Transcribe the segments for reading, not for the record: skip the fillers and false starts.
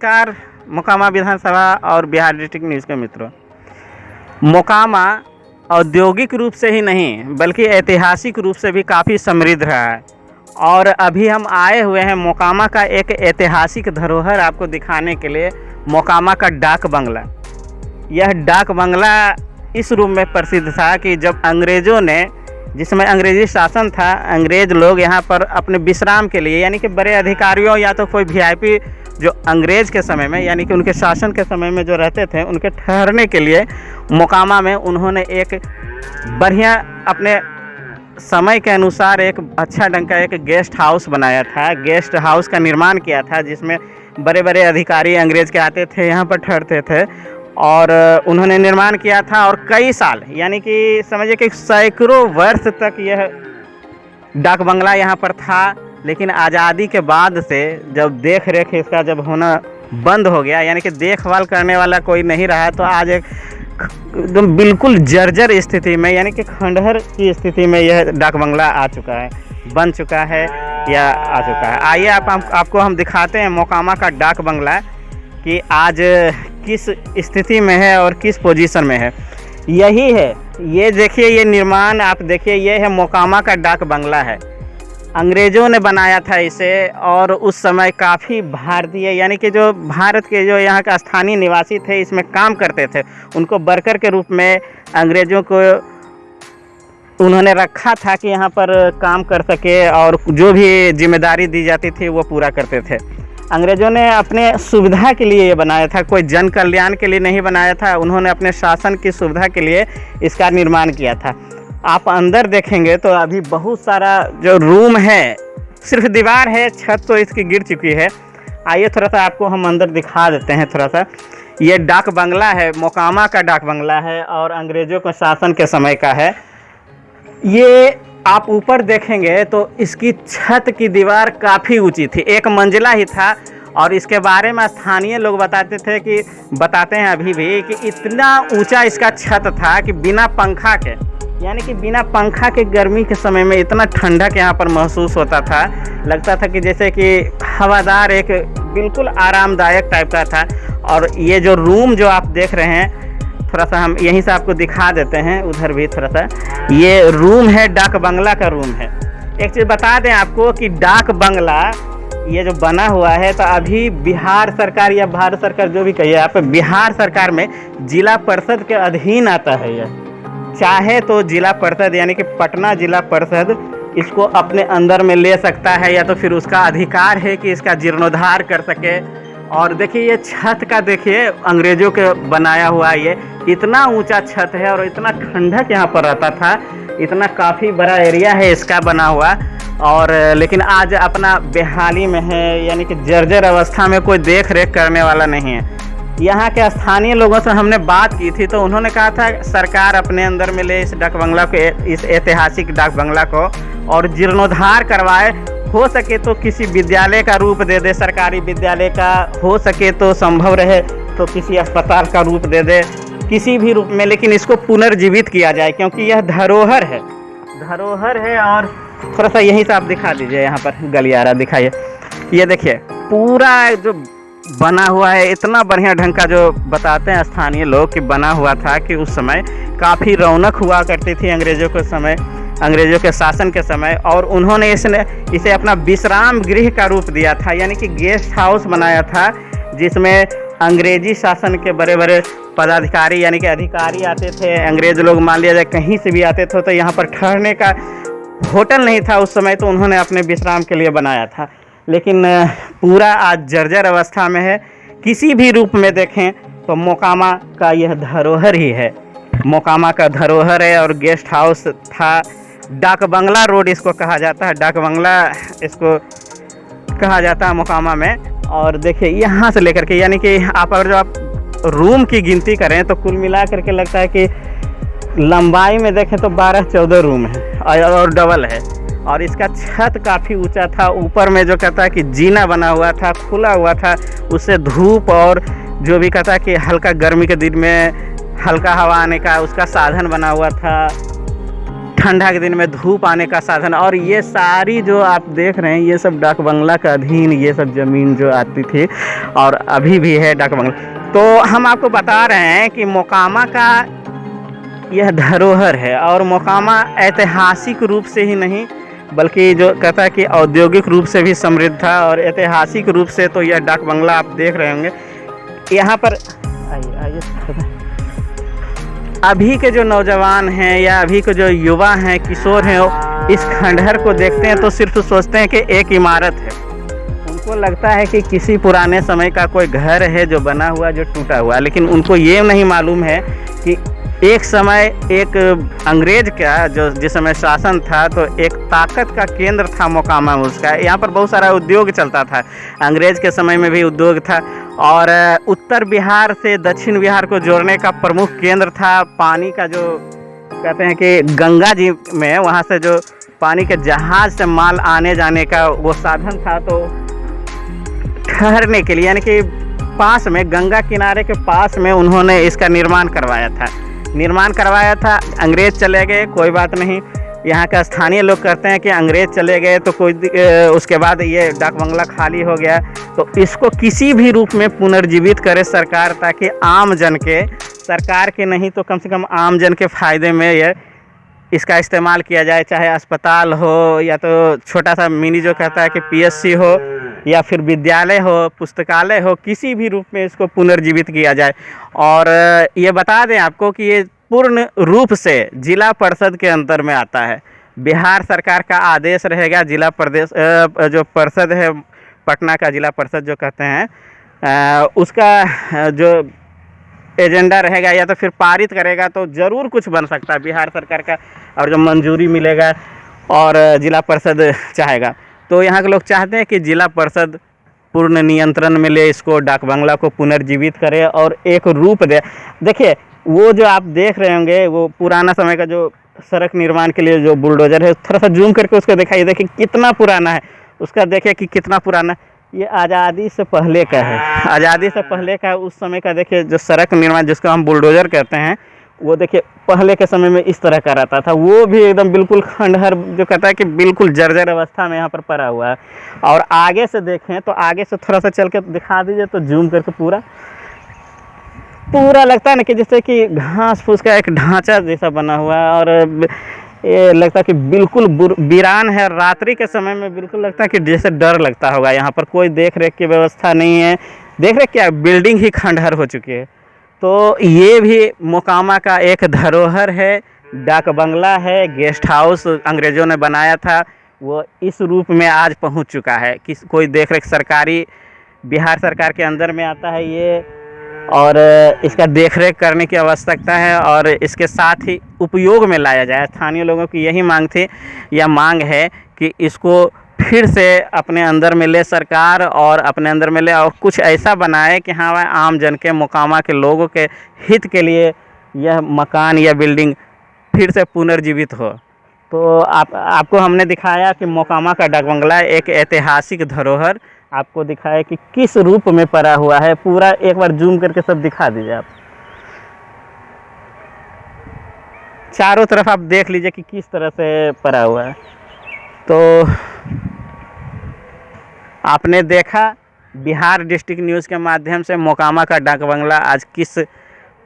नमस्कार मोकामा विधानसभा और Bihar district news के मित्रों। मोकामा औद्योगिक रूप से ही नहीं बल्कि ऐतिहासिक रूप से भी काफ़ी समृद्ध रहा है और अभी हम आए हुए हैं मोकामा का एक ऐतिहासिक धरोहर आपको दिखाने के लिए, मोकामा का डाक बंगला। यह डाक बंगला इस रूप में प्रसिद्ध था कि जब अंग्रेज़ों ने, जिसमें अंग्रेज़ी शासन था, अंग्रेज़ लोग यहाँ पर अपने विश्राम के लिए यानी कि बड़े अधिकारियों या तो कोई वीआईपी जो अंग्रेज़ के समय में यानी कि उनके शासन के समय में जो रहते थे, उनके ठहरने के लिए मोकामा में उन्होंने एक बढ़िया अपने समय के अनुसार एक अच्छा ढंग का एक गेस्ट हाउस बनाया था, गेस्ट हाउस का निर्माण किया था, जिसमें बड़े बड़े अधिकारी अंग्रेज़ के आते थे, यहाँ पर ठहरते थे और उन्होंने निर्माण किया था। और कई साल यानी कि समझिए कि सैकड़ों वर्ष तक यह डाक बंगला यहाँ पर था। लेकिन आज़ादी के बाद से जब देख रेख इसका जब होना बंद हो गया, यानी कि देखभाल करने वाला कोई नहीं रहा, तो आज एक एकदम बिल्कुल जर्जर स्थिति में यानी कि खंडहर की स्थिति में यह डाक बंगला आ चुका है, बन चुका है या आ चुका है। आइए आपको हम दिखाते हैं मोकामा का डाक बंगला कि आज किस स्थिति में है और किस पोजीशन में है। यही है, ये देखिए, ये निर्माण आप देखिए, ये है मोकामा का डाक बंगला है। अंग्रेज़ों ने बनाया था इसे और उस समय काफ़ी भारतीय यानी कि जो भारत के जो यहाँ का स्थानीय निवासी थे, इसमें काम करते थे, उनको वर्कर के रूप में अंग्रेज़ों को उन्होंने रखा था कि यहाँ पर काम कर सके और जो भी जिम्मेदारी दी जाती थी वो पूरा करते थे। अंग्रेज़ों ने अपने सुविधा के लिए ये बनाया था, कोई जन कल्याण के लिए नहीं बनाया था, उन्होंने अपने शासन की सुविधा के लिए इसका निर्माण किया था। आप अंदर देखेंगे तो अभी बहुत सारा जो रूम है, सिर्फ दीवार है, छत तो इसकी गिर चुकी है। आइए थोड़ा सा आपको हम अंदर दिखा देते हैं थोड़ा सा। ये डाक बंगला है, मोकामा का डाक बंगला है और अंग्रेज़ों के शासन के समय का है। ये आप ऊपर देखेंगे तो इसकी छत की दीवार काफ़ी ऊंची थी, एक मंजिला ही था और इसके बारे में स्थानीय लोग बताते हैं अभी भी कि इतना ऊंचा इसका छत था कि बिना पंखा के यानी कि बिना पंखा के गर्मी के समय में इतना ठंडक यहाँ पर महसूस होता था, लगता था कि जैसे कि हवादार एक बिल्कुल आरामदायक टाइप का था। और ये जो रूम जो आप देख रहे हैं, थोड़ा सा हम यहीं से आपको दिखा देते हैं, उधर भी थोड़ा सा, ये रूम है, डाक बंगला का रूम है। एक चीज़ बता दें आपको कि डाक बंगला ये जो बना हुआ है, तो अभी बिहार सरकार या भारत सरकार जो भी कहिए आप, बिहार सरकार में जिला परिषद के अधीन आता है। यह चाहे तो जिला परिषद यानी कि पटना जिला परिषद इसको अपने अंदर में ले सकता है या तो फिर उसका अधिकार है कि इसका जीर्णोद्धार कर सके। और देखिए ये छत का, देखिए अंग्रेज़ों के बनाया हुआ ये इतना ऊंचा छत है और इतना ठंडक यहाँ पर रहता था, इतना काफ़ी बड़ा एरिया है इसका बना हुआ। और लेकिन आज अपना बेहाली में है, यानी कि जर्जर अवस्था में, कोई देख रेख करने वाला नहीं है। यहाँ के स्थानीय लोगों से हमने बात की थी तो उन्होंने कहा था सरकार अपने अंदर में ले इस डाक बंगला को, इस ऐतिहासिक डाक बंगला को, और जीर्णोद्धार करवाए। हो सके तो किसी विद्यालय का रूप दे दे, सरकारी विद्यालय का, हो सके तो संभव रहे तो किसी अस्पताल का रूप दे दे, किसी भी रूप में, लेकिन इसको पुनर्जीवित किया जाए क्योंकि यह धरोहर है, धरोहर है। और थोड़ा सा यहीं से आप दिखा दीजिए, यहाँ पर गलियारा दिखाइए, ये देखिए पूरा जो बना हुआ है, इतना बढ़िया ढंग का, जो बताते हैं स्थानीय लोग कि बना हुआ था कि उस समय काफ़ी रौनक हुआ करती थी अंग्रेज़ों के समय, अंग्रेज़ों के शासन के समय। और उन्होंने इसे अपना विश्राम गृह का रूप दिया था, यानी कि गेस्ट हाउस बनाया था, जिसमें अंग्रेज़ी शासन के बड़े बड़े पदाधिकारी यानी कि अधिकारी आते थे। अंग्रेज़ लोग मान लिया जाए कहीं से भी आते थे तो यहाँ पर ठहरने का होटल नहीं था उस समय, तो उन्होंने अपने विश्राम के लिए बनाया था। लेकिन पूरा आज जर्जर अवस्था में है। किसी भी रूप में देखें तो मोकामा का यह धरोहर ही है, मोकामा का धरोहर है। और गेस्ट हाउस था, डाक बंगला रोड इसको कहा जाता है, डाक बंगला इसको कहा जाता है मोकामा में। और देखिए यहाँ से लेकर के, यानी कि आप अगर जो आप रूम की गिनती करें तो कुल मिला करके लगता है कि लंबाई में देखें तो 12-14 रूम है और डबल है। और इसका छत काफ़ी ऊंचा था, ऊपर में जो कहता है कि जीना बना हुआ था, खुला हुआ था, उससे धूप और जो भी कहता है कि हल्का गर्मी के दिन में हल्का हवा आने का उसका साधन बना हुआ था। ठंडा के दिन में धूप आने का साधन। और ये सारी जो आप देख रहे हैं ये सब डाक बंगला का अधीन ये सब ज़मीन जो आती थी और अभी भी है डाक बंगला। तो हम आपको बता रहे हैं कि मोकामा का यह धरोहर है और मोकामा ऐतिहासिक रूप से ही नहीं बल्कि जो कहता है कि औद्योगिक रूप से भी समृद्ध था। और ऐतिहासिक रूप से तो यह डाक बंगला आप देख रहे होंगे यहाँ पर। आइए अभी के जो नौजवान हैं या अभी के जो युवा हैं, किशोर हैं, इस खंडहर को देखते हैं तो सिर्फ सोचते हैं कि एक इमारत है। उनको लगता है कि किसी पुराने समय का कोई घर है जो बना हुआ, जो टूटा हुआ। लेकिन उनको ये नहीं मालूम है कि एक समय एक अंग्रेज का जो जिस समय शासन था तो एक ताकत का केंद्र था मोकामा उसका। यहाँ पर बहुत सारा उद्योग चलता था, अंग्रेज के समय में भी उद्योग था। और उत्तर बिहार से दक्षिण बिहार को जोड़ने का प्रमुख केंद्र था। पानी का जो कहते हैं कि गंगा जी में वहाँ से जो पानी के जहाज़ से माल आने जाने का वो साधन था। तो ठहरने के लिए यानी कि पास में गंगा किनारे के पास में उन्होंने इसका निर्माण करवाया था। अंग्रेज चले गए, कोई बात नहीं। यहाँ का स्थानीय लोग कहते हैं कि अंग्रेज चले गए तो उसके बाद ये डाक बंगला खाली हो गया। तो इसको किसी भी रूप में पुनर्जीवित करे सरकार, ताकि आम जन के, सरकार के नहीं तो कम से कम आम जन के फ़ायदे में ये इसका इस्तेमाल किया जाए। चाहे अस्पताल हो या तो छोटा सा मिनी जो कहता है कि पीएचसी हो या फिर विद्यालय हो, पुस्तकालय हो, किसी भी रूप में इसको पुनर्जीवित किया जाए। और ये बता दें आपको कि ये पूर्ण रूप से जिला परिषद के अंतर में आता है। बिहार सरकार का आदेश रहेगा। जिला प्रदेश जो परिषद है पटना का जिला परिषद जो कहते हैं उसका जो एजेंडा रहेगा या तो फिर पारित करेगा तो ज़रूर कुछ बन सकता है बिहार सरकार का, और जो मंजूरी मिलेगा और जिला परिषद चाहेगा। तो यहाँ के लोग चाहते हैं कि जिला परिषद पूर्ण नियंत्रण में ले इसको, डाक बंगला को पुनर्जीवित करे और एक रूप दे। देखिए वो जो आप देख रहे होंगे वो पुराना समय का जो सड़क निर्माण के लिए जो बुलडोज़र है, थोड़ा सा जूम करके उसको दिखाइए। देखिए कितना पुराना है उसका, देखिए कि कितना पुराना। ये आज़ादी से पहले का है, आज़ादी से पहले का उस समय का। देखिए जो सड़क निर्माण जिसको हम बुलडोज़र कहते हैं वो देखिए पहले के समय में इस तरह का रहता था। वो भी एकदम बिल्कुल खंडहर जो कहता है कि बिल्कुल जर्जर अवस्था में यहाँ पर पड़ा हुआ है। और आगे से देखें तो आगे से थोड़ा सा चल के दिखा दीजिए तो जूम करके पूरा लगता है ना कि जैसे कि घास फूस का एक ढांचा जैसा बना हुआ है। और ये लगता है कि बिल्कुल वीरान है। रात्रि के समय में बिल्कुल लगता है कि जैसे डर लगता होगा। यहाँ पर कोई देख रेख की व्यवस्था नहीं है। देख रेख क्या, बिल्डिंग ही खंडहर हो चुकी है। तो ये भी मोकामा का एक धरोहर है, डाक बंगला है, गेस्ट हाउस अंग्रेज़ों ने बनाया था, वो इस रूप में आज पहुंच चुका है कि कोई देख रेख सरकारी बिहार सरकार के अंदर में आता है ये। और इसका देख रेख करने की आवश्यकता है और इसके साथ ही उपयोग में लाया जाए। स्थानीय लोगों की यही मांग है कि इसको फिर से अपने अंदर में ले सरकार, और अपने अंदर में ले और कुछ ऐसा बनाए कि हाँ वह आम जन के, मोकामा के लोगों के हित के लिए यह मकान या बिल्डिंग फिर से पुनर्जीवित हो। तो आपको हमने दिखाया कि मोकामा का डाक बंगला एक ऐतिहासिक धरोहर आपको दिखाया कि किस रूप में पड़ा हुआ है। पूरा एक बार जूम करके सब दिखा दीजिए आप, चारों तरफ आप देख लीजिए कि किस तरह से पड़ा हुआ है। तो आपने देखा बिहार डिस्ट्रिक्ट न्यूज़ के माध्यम से मोकामा का डाक बंगला आज किस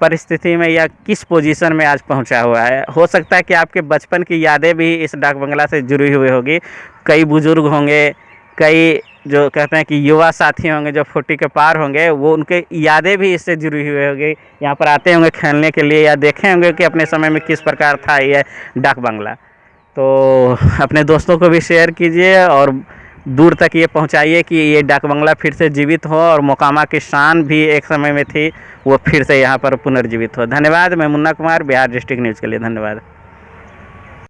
परिस्थिति में या किस पोजीशन में आज पहुंचा हुआ है। हो सकता है कि आपके बचपन की यादें भी इस डाक बंगला से जुड़ी हुई होगी। कई बुजुर्ग होंगे, कई जो कहते हैं कि युवा साथी होंगे जो 40 के पार होंगे, वो उनके यादें भी इससे जुड़ी हुई होगी। यहाँ पर आते होंगे खेलने के लिए या देखे होंगे कि अपने समय में किस प्रकार था यह डाक बंगला। तो अपने दोस्तों को भी शेयर कीजिए और दूर तक ये पहुंचाइए कि ये डाक बंगला फिर से जीवित हो और मोकामा की शान भी एक समय में थी वो फिर से यहाँ पर पुनर्जीवित हो। धन्यवाद। मैं मुन्ना कुमार, बिहार डिस्ट्रिक्ट न्यूज़ के लिए धन्यवाद।